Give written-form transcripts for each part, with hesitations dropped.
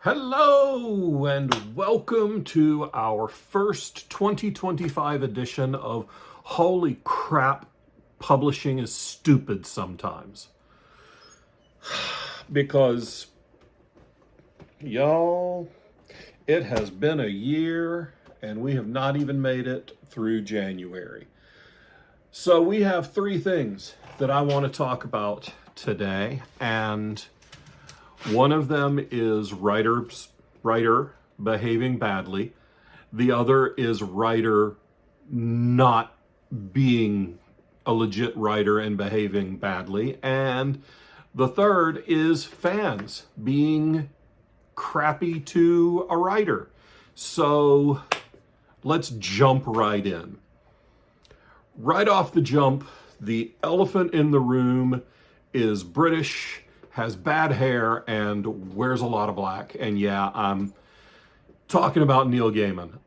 Hello and welcome to our first 2025 edition of Holy Crap, Publishing is Stupid Sometimes. Because, y'all, it has been a year and we have not even made it through January. So we have three things that I want to talk about today, and one of them is writer behaving badly. The other is writer not being a legit writer and behaving badly. And the third is fans being crappy to a writer. So let's jump right in. Right off the jump, the elephant in the room is British, has bad hair, and wears a lot of black. And yeah, I'm talking about Neil Gaiman.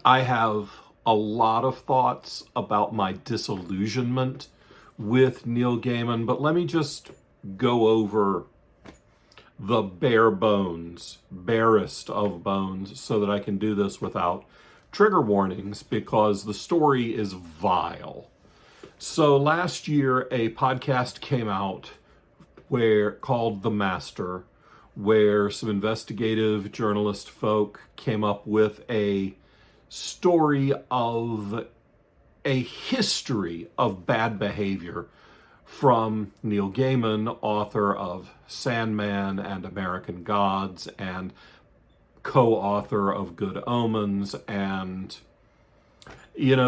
I have a lot of thoughts about my disillusionment with Neil Gaiman, but let me just go over the bare bones, barest of bones, so that I can do this without trigger warnings, because the story is vile. So last year, a podcast came out called The Master, where some investigative journalist folk came up with a story of a history of bad behavior from Neil Gaiman, author of Sandman and American Gods, and co-author of Good Omens, and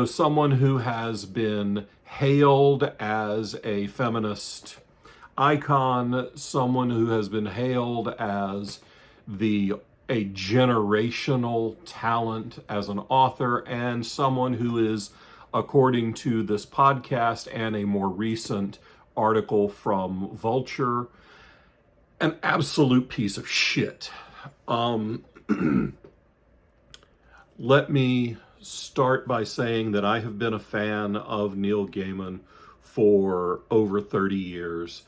someone who has been hailed as a feminist icon, someone who has been hailed as a generational talent as an author, and someone who is, according to this podcast and a more recent article from Vulture, an absolute piece of shit. Let me start by saying that I have been a fan of Neil Gaiman for over 30 years.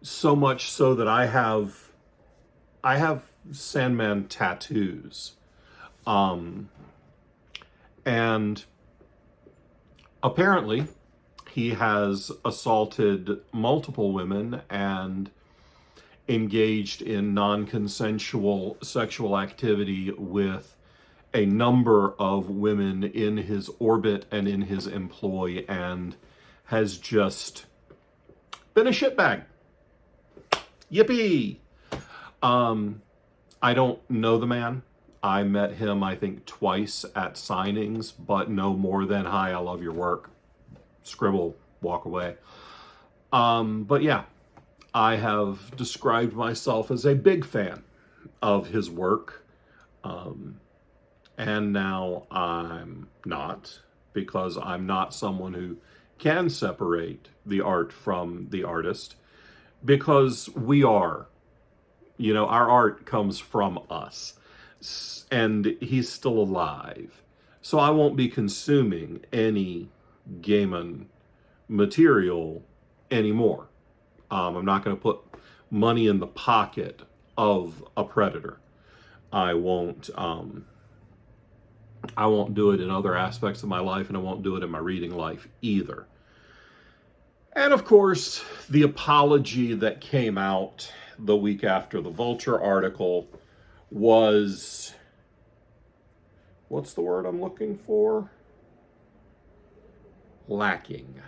So much so that I have Sandman tattoos. And apparently he has assaulted multiple women and engaged in non-consensual sexual activity with a number of women in his orbit and in his employ, and has just been a shitbag. Yippee! I don't know the man. I met him, I think, twice at signings, but no more than, "Hi, I love your work." Scribble, walk away. But yeah, I have described myself as a big fan of his work. And now I'm not, because I'm not someone who can separate the art from the artist, because we are. Our art comes from us, and he's still alive. So I won't be consuming any Gaiman material anymore. I'm not going to put money in the pocket of a predator. I won't do it in other aspects of my life, and I won't do it in my reading life either. And of course, the apology that came out the week after the Vulture article was, what's the word I'm looking for? Lacking.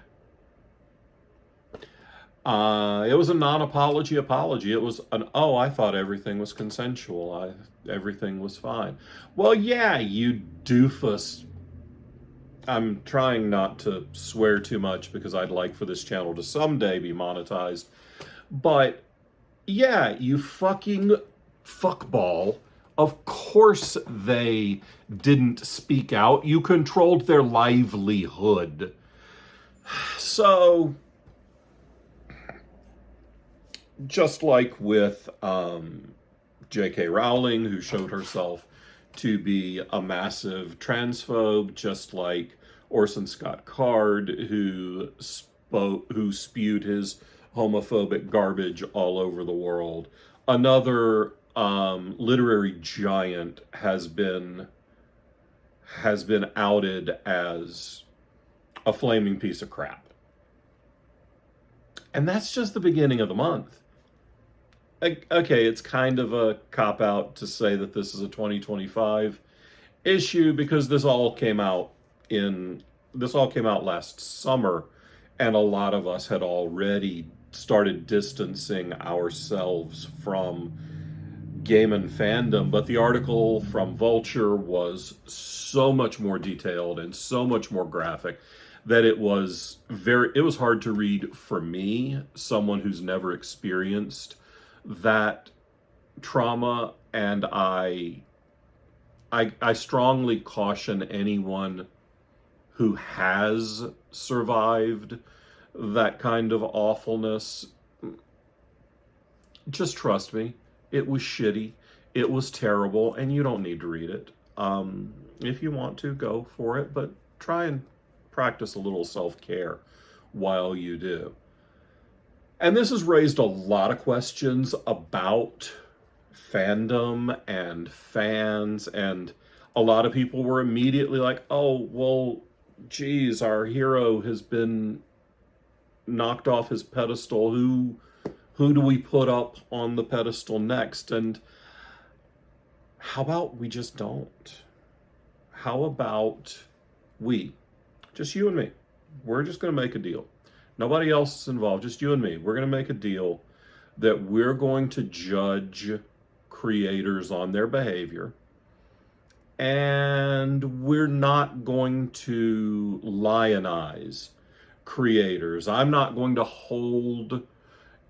It was a non-apology apology. It was I thought everything was consensual. Everything was fine. Well, yeah, you doofus. I'm trying not to swear too much because I'd like for this channel to someday be monetized. But yeah, you fucking fuckball. Of course they didn't speak out. You controlled their livelihood. So, just like with J.K. Rowling, who showed herself to be a massive transphobe, just like Orson Scott Card, who spewed his homophobic garbage all over the world, Another literary giant has been outed as a flaming piece of crap. And that's just the beginning of the month. Okay, it's kind of a cop-out to say that this is a 2025 issue because this all came out last summer, and a lot of us had already started distancing ourselves from Gaiman fandom. But the article from Vulture was so much more detailed and so much more graphic that it was hard to read for me, someone who's never experienced that trauma. And I strongly caution anyone who has survived that kind of awfulness. Just trust me, it was shitty, it was terrible, and you don't need to read it. If you want to, go for it, but try and practice a little self-care while you do. And this has raised a lot of questions about fandom and fans, and a lot of people were immediately like, oh, well, geez, our hero has been knocked off his pedestal. Who do we put up on the pedestal next? And how about we just don't? How about just you and me, we're just going to make a deal. Nobody else is involved, just you and me. We're going to make a deal that we're going to judge creators on their behavior, and we're not going to lionize creators. I'm not going to hold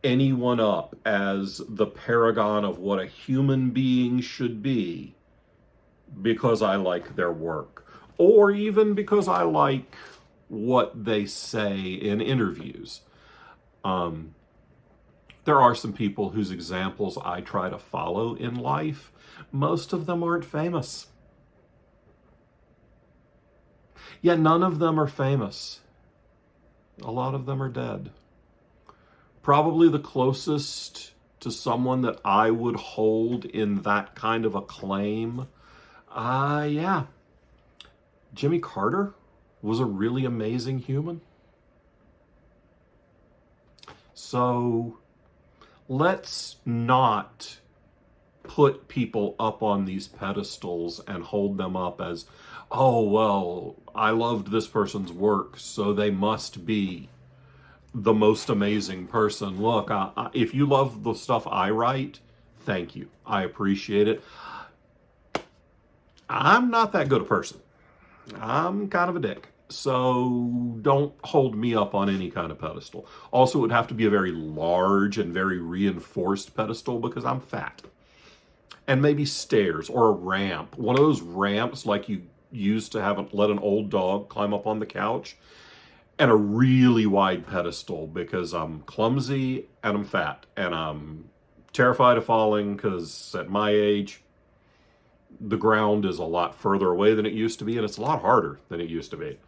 anyone up as the paragon of what a human being should be because I like their work, or even because I like what they say in interviews. There are some people whose examples I try to follow in life. Most of them aren't famous. Yeah, none of them are famous. A lot of them are dead. Probably the closest to someone that I would hold in that kind of acclaim, yeah, Jimmy Carter was a really amazing human. So let's not put people up on these pedestals and hold them up as, oh, well, I loved this person's work, so they must be the most amazing person. Look, if you love the stuff I write, thank you. I appreciate it. I'm not that good a person. I'm kind of a dick. So don't hold me up on any kind of pedestal. Also, it would have to be a very large and very reinforced pedestal because I'm fat. And maybe stairs or a ramp. One of those ramps like you used to let an old dog climb up on the couch. And a really wide pedestal because I'm clumsy and I'm fat. And I'm terrified of falling because at my age, the ground is a lot further away than it used to be, and it's a lot harder than it used to be.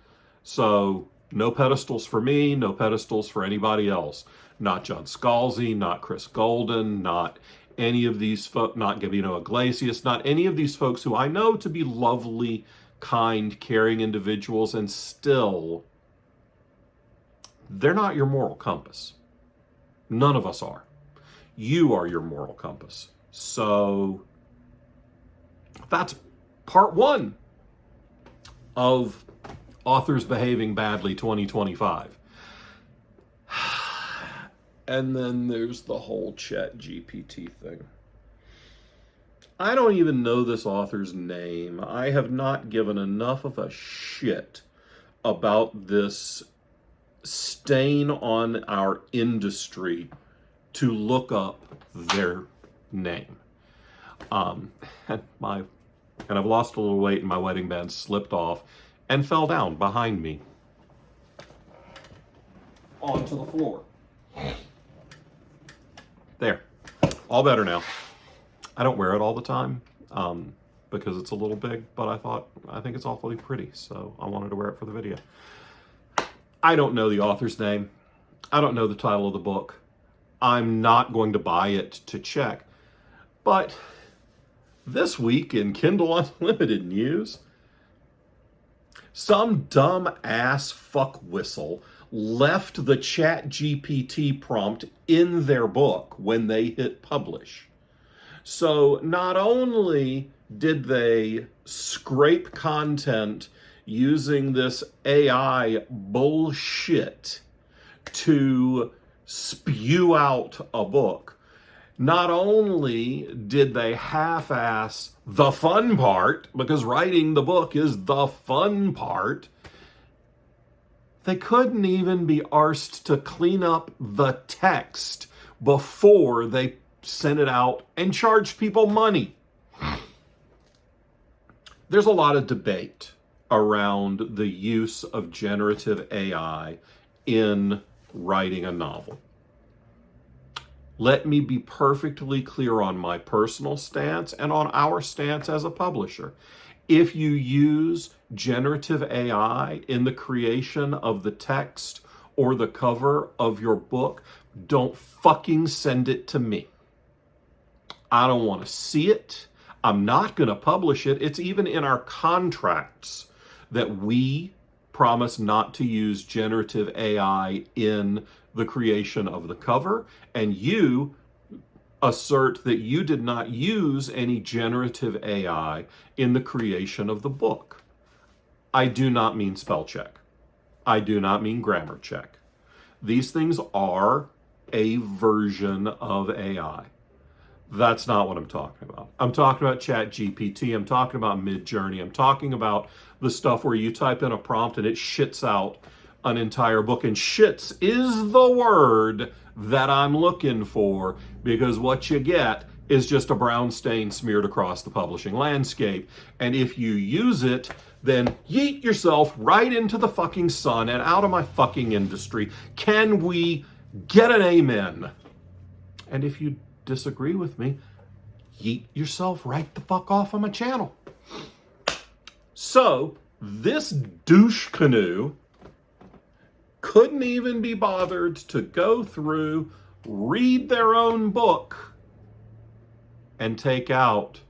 So no pedestals for me, no pedestals for anybody else. Not John Scalzi, not Chris Golden, not any of these folks, not Gabino Iglesias, not any of these folks who I know to be lovely, kind, caring individuals, and still, they're not your moral compass. None of us are. You are your moral compass. So that's part one of Authors Behaving Badly 2025. And then there's the whole ChatGPT thing. I don't even know this author's name. I have not given enough of a shit about this stain on our industry to look up their name. And I've lost a little weight and my wedding band slipped off and fell down behind me onto the floor. There. All better now. I don't wear it all the time because it's a little big, but I think it's awfully pretty, so I wanted to wear it for the video. I don't know the author's name. I don't know the title of the book. I'm not going to buy it to check. But this week in Kindle Unlimited news, some dumb ass fuck whistle left the ChatGPT prompt in their book when they hit publish. So not only did they scrape content using this AI bullshit to spew out a book, not only did they half-ass the fun part, because writing the book is the fun part, they couldn't even be arsed to clean up the text before they sent it out and charged people money. There's a lot of debate around the use of generative AI in writing a novel. Let me be perfectly clear on my personal stance and on our stance as a publisher. If you use generative AI in the creation of the text or the cover of your book, don't fucking send it to me. I don't want to see it. I'm not going to publish it. It's even in our contracts that we promise not to use generative AI in the creation of the cover, and you assert that you did not use any generative AI in the creation of the book. I do not mean spell check. I do not mean grammar check. These things are a version of AI. That's not what I'm talking about. I'm talking about ChatGPT. I'm talking about Midjourney. I'm talking about the stuff where you type in a prompt and it shits out an entire book. And shits is the word that I'm looking for, because what you get is just a brown stain smeared across the publishing landscape. And if you use it, then yeet yourself right into the fucking sun and out of my fucking industry. Can we get an amen? And if you disagree with me, yeet yourself right the fuck off of my channel. So this douche canoe couldn't even be bothered to go through, read their own book, and take out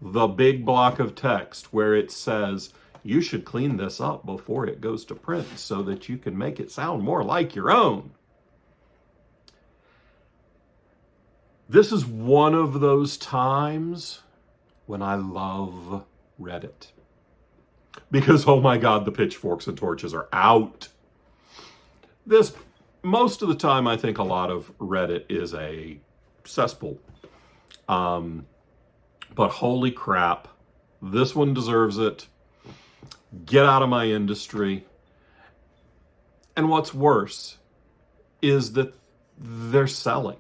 the big block of text where it says you should clean this up before it goes to print so that you can make it sound more like your own. This is one of those times when I love Reddit. Because, oh my God, the pitchforks and torches are out. Most of the time, I think a lot of Reddit is a cesspool. But holy crap, this one deserves it. Get out of my industry. And what's worse is that they're selling.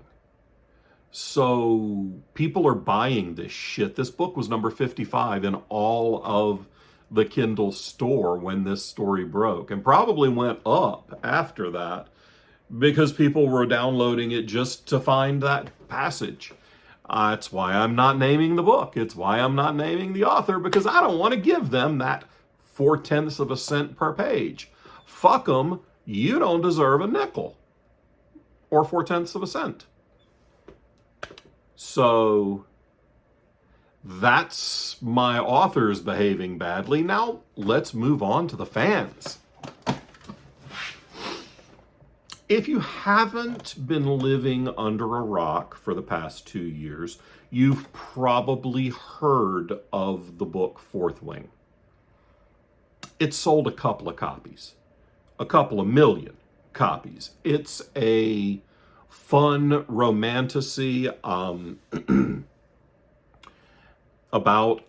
So people are buying this shit. This book was number 55 in all of the Kindle store when this story broke, and probably went up after that because people were downloading it just to find that passage. It's why I'm not naming the book. It's why I'm not naming the author, because I don't want to give them that 0.4 of a cent per page. Fuck them. You don't deserve a nickel or 0.4 of a cent. So that's my authors behaving badly. Now let's move on to the fans. If you haven't been living under a rock for the past 2 years, you've probably heard of the book Fourth Wing. It sold a couple of copies, a couple of million copies. It's a fun romantasy about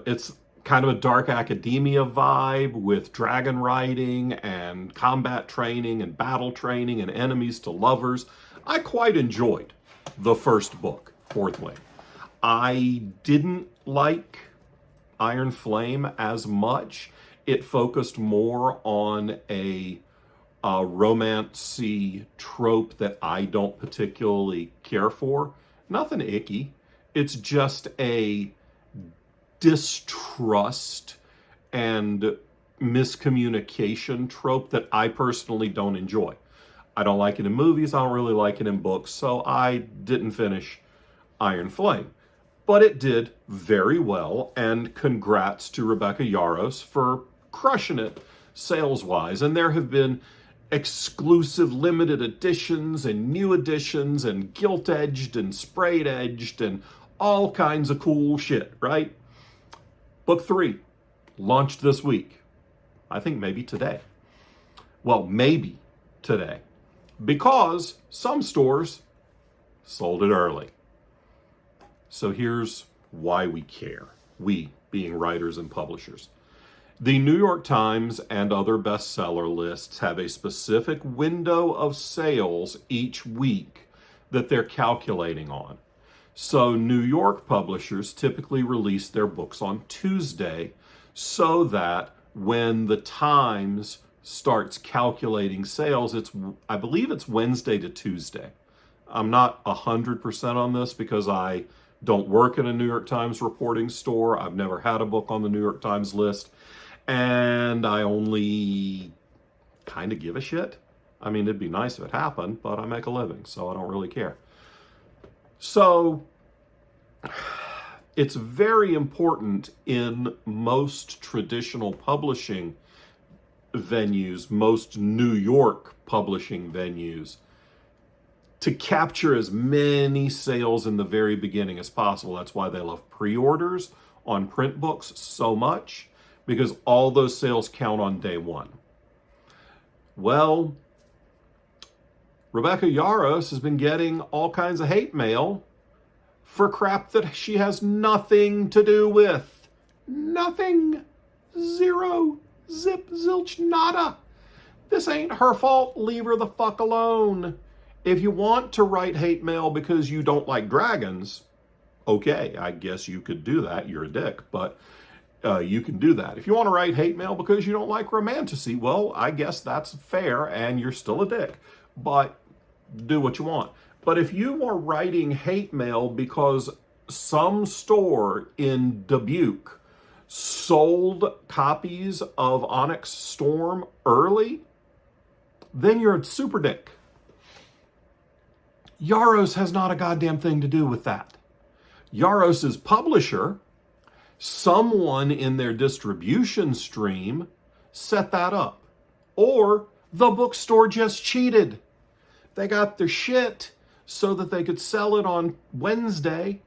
it's kind of a dark academia vibe with dragon riding and combat training and battle training and enemies to lovers. I quite enjoyed the first book, Fourth Wing. I didn't like Iron Flame as much. It focused more on a romancy trope that I don't particularly care for. Nothing icky. It's just a distrust and miscommunication trope that I personally don't enjoy. I don't like it in movies. I don't really like it in books. So I didn't finish Iron Flame. But it did very well, and congrats to Rebecca Yarros for crushing it sales-wise. And there have been exclusive limited editions and new editions and gilt-edged and sprayed-edged and all kinds of cool shit, right? Book 3 launched this week. I think maybe today. Well, maybe today. Because some stores sold it early. So here's why we care. We, being writers and publishers. The New York Times and other bestseller lists have a specific window of sales each week that they're calculating on. So New York publishers typically release their books on Tuesday so that when the Times starts calculating sales, I believe it's Wednesday to Tuesday. I'm not 100% on this because I don't work in a New York Times reporting store. I've never had a book on the New York Times list. And I only kind of give a shit. I mean, it'd be nice if it happened, but I make a living, so I don't really care. So it's very important in most traditional publishing venues, most New York publishing venues, to capture as many sales in the very beginning as possible. That's why they love pre-orders on print books so much, because all those sales count on day one. Well, Rebecca Yarros has been getting all kinds of hate mail for crap that she has nothing to do with. Nothing. Zero. Zip, zilch, nada. This ain't her fault. Leave her the fuck alone. If you want to write hate mail because you don't like dragons, okay, I guess you could do that. You're a dick, but you can do that. If you want to write hate mail because you don't like romantasy, well, I guess that's fair and you're still a dick, but do what you want. But if you are writing hate mail because some store in Dubuque sold copies of Onyx Storm early, then you're a super dick. Yarros has not a goddamn thing to do with that. Yarros's publisher, someone in their distribution stream, set that up. Or the bookstore just cheated. They got their shit so that they could sell it on Wednesday,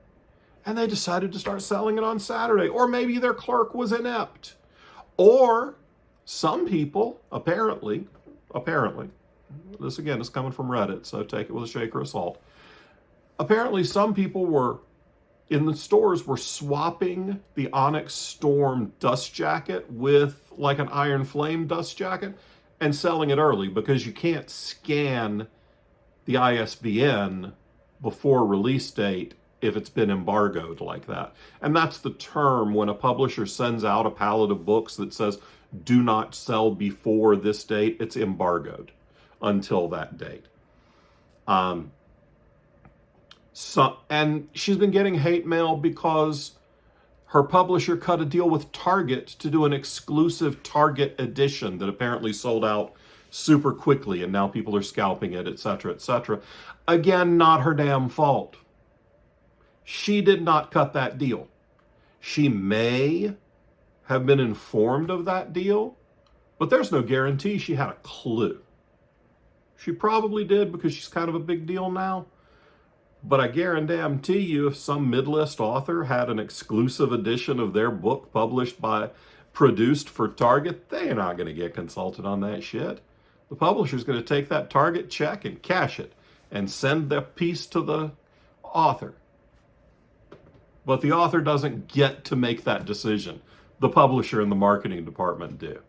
and they decided to start selling it on Saturday. Or maybe their clerk was inept. Or some people, apparently, this again is coming from Reddit, so take it with a shaker of salt. Apparently some people in the stores were swapping the Onyx Storm dust jacket with like an Iron Flame dust jacket and selling it early because you can't scan the ISBN before release date if it's been embargoed like that. And that's the term when a publisher sends out a pallet of books that says, do not sell before this date. It's embargoed until that date. And she's been getting hate mail because her publisher cut a deal with Target to do an exclusive Target edition that apparently sold out super quickly, and now people are scalping it, etc., etc. Again, not her damn fault. She did not cut that deal. She may have been informed of that deal, but there's no guarantee she had a clue. She probably did because she's kind of a big deal now. But I guarantee you, if some mid-list author had an exclusive edition of their book produced for Target, they're not going to get consulted on that shit. The publisher's going to take that Target check and cash it and send the piece to the author. But the author doesn't get to make that decision. The publisher and the marketing department do.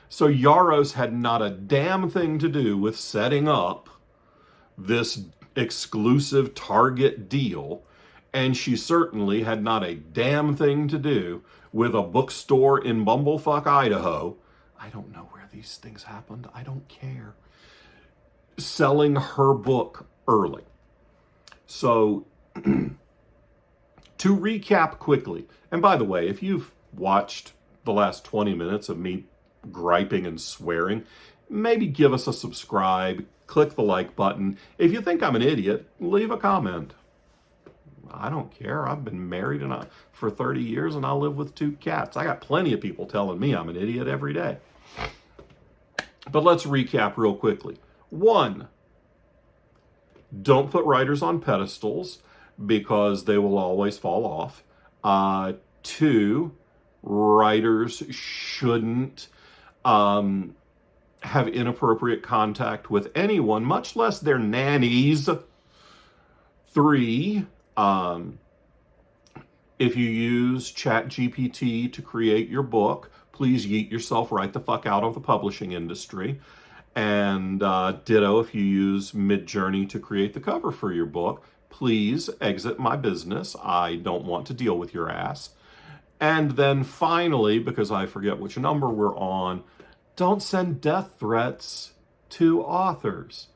So Yarros had not a damn thing to do with setting up this exclusive Target deal, and she certainly had not a damn thing to do with a bookstore in Bumblefuck, Idaho. I don't know where these things happened. I don't care. Selling her book early. So, to recap quickly, and by the way, if you've watched the last 20 minutes of me griping and swearing, maybe give us a subscribe, click the like button. If you think I'm an idiot, leave a comment. I don't care. I've been married for 30 years and I live with 2 cats. I got plenty of people telling me I'm an idiot every day. But let's recap real quickly. 1, don't put writers on pedestals because they will always fall off. 2, writers shouldn't have inappropriate contact with anyone, much less their nannies. 3, if you use ChatGPT to create your book, please yeet yourself right the fuck out of the publishing industry. And ditto, if you use Midjourney to create the cover for your book, please exit my business. I don't want to deal with your ass. And then finally, because I forget which number we're on, don't send death threats to authors.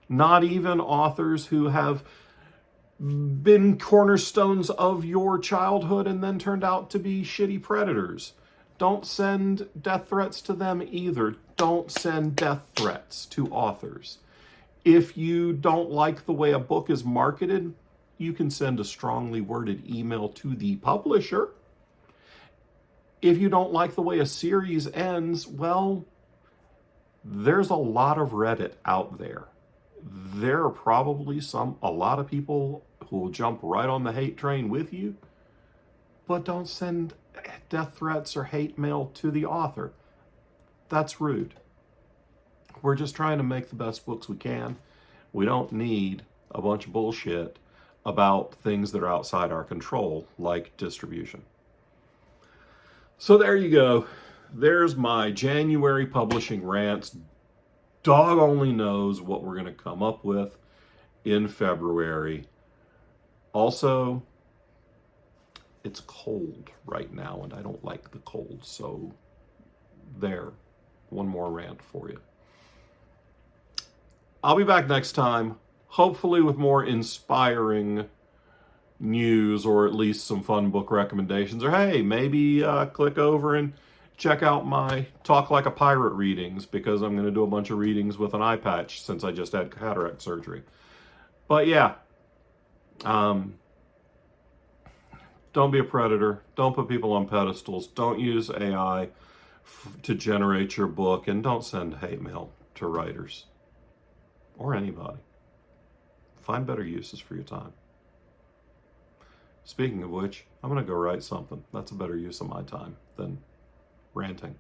Not even authors who have been cornerstones of your childhood and then turned out to be shitty predators. Don't send death threats to them either. Don't send death threats to authors. If you don't like the way a book is marketed, you can send a strongly worded email to the publisher. If you don't like the way a series ends, well, there's a lot of Reddit out there. There are probably a lot of people who will jump right on the hate train with you, but don't send death threats or hate mail to the author. That's rude. We're just trying to make the best books we can. We don't need a bunch of bullshit about things that are outside our control, like distribution. So there you go. There's my January publishing rants. Dog only knows what we're going to come up with in February. Also, it's cold right now, and I don't like the cold. So there, one more rant for you. I'll be back next time, hopefully with more inspiring news or at least some fun book recommendations. Or hey, maybe click over and check out my Talk Like a Pirate readings, because I'm going to do a bunch of readings with an eye patch since I just had cataract surgery. But yeah, don't be a predator. Don't put people on pedestals. Don't use AI to generate your book, and don't send hate mail to writers or anybody. Find better uses for your time. Speaking of which, I'm going to go write something. That's a better use of my time than ranting.